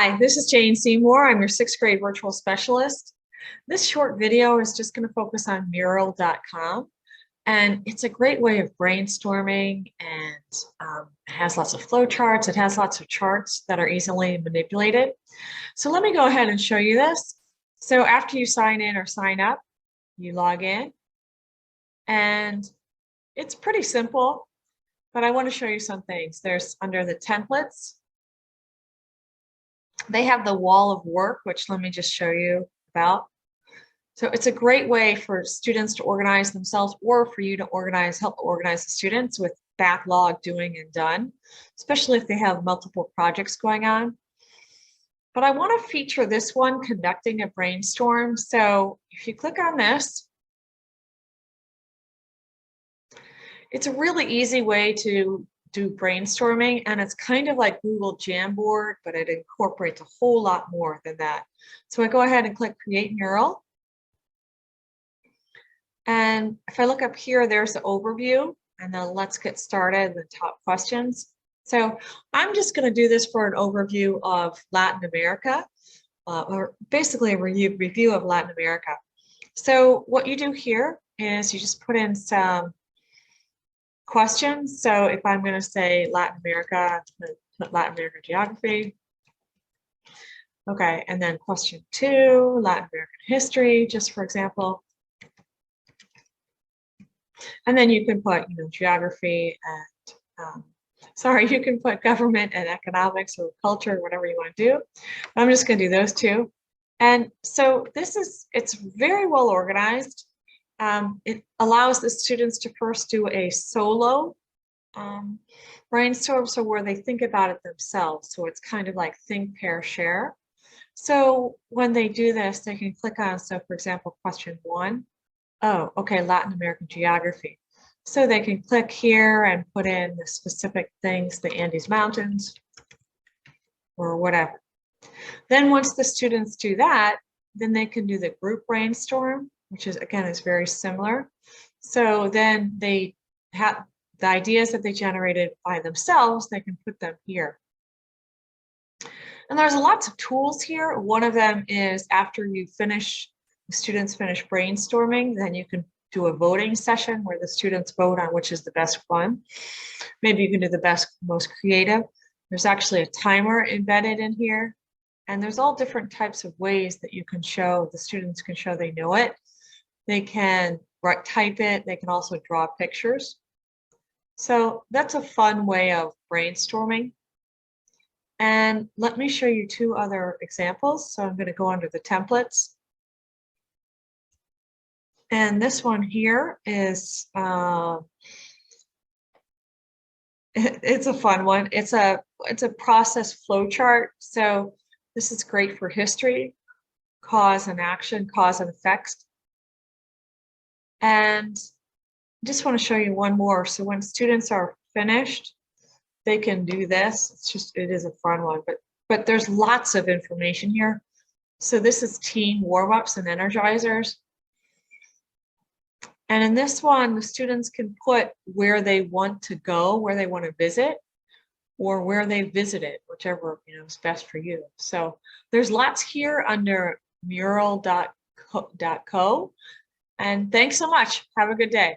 Hi, this is Jane Seymour. I'm your sixth grade virtual specialist. This short video is just going to focus on Mural.com, and it's a great way of brainstorming, and it has lots of flow charts. It has lots of charts that are easily manipulated. So let me go ahead and show you this. So after you sign in or sign up, you log in, and it's pretty simple, but I want to show you some things. There's under the templates, they have the wall of work, which let me just show you about. So it's a great way for students to organize themselves, or for you to help organize the students with backlog doing and done, especially if they have multiple projects going on. But I want to feature this one, conducting a brainstorm. So if you click on this, it's a really easy way to do brainstorming, and it's kind of like Google Jamboard, but it incorporates a whole lot more than that. So I go ahead and click Create Mural. And if I look up here, there's the overview, and then let's get started, the top questions. So I'm just going to do this for an overview of Latin America, or basically a review of Latin America. So what you do here is you just put in some questions. So if I'm going to say Latin America, put Latin American geography. Okay, and then question 2, Latin American history, just for example. And then you can put, geography and, you can put government and economics or culture, whatever you want to do. I'm just going to do those two. And so it's very well organized. It allows the students to first do a solo brainstorm, so where they think about it themselves. So it's kind of like think, pair, share. So when they do this, they can click on, so for example, question 1. Oh, okay, Latin American geography. So they can click here and put in the specific things, the Andes Mountains or whatever. Then once the students do that, then they can do the group brainstorm, which is, again, is very similar. So then they have the ideas that they generated by themselves, they can put them here. And there's lots of tools here. One of them is after you finish, the students finish brainstorming, then you can do a voting session where the students vote on which is the best one. Maybe you can do the best, most creative. There's actually a timer embedded in here. And there's all different types of ways that you can show, the students can show they know it. They can type it. They can also draw pictures. So that's a fun way of brainstorming. And let me show you 2 other examples. So I'm going to go under the templates. And this one here is, it's a fun one. It's a process flow chart. So this is great for history, cause and action, cause and effects. And I just want to show you one more. So when students are finished, they can do this. It is a fun one, but there's lots of information here. So this is team warm-ups and energizers. And in this one, the students can put where they want to go, where they want to visit, or where they visited, whichever is best for you. So there's lots here under mural.co. And thanks so much. Have a good day.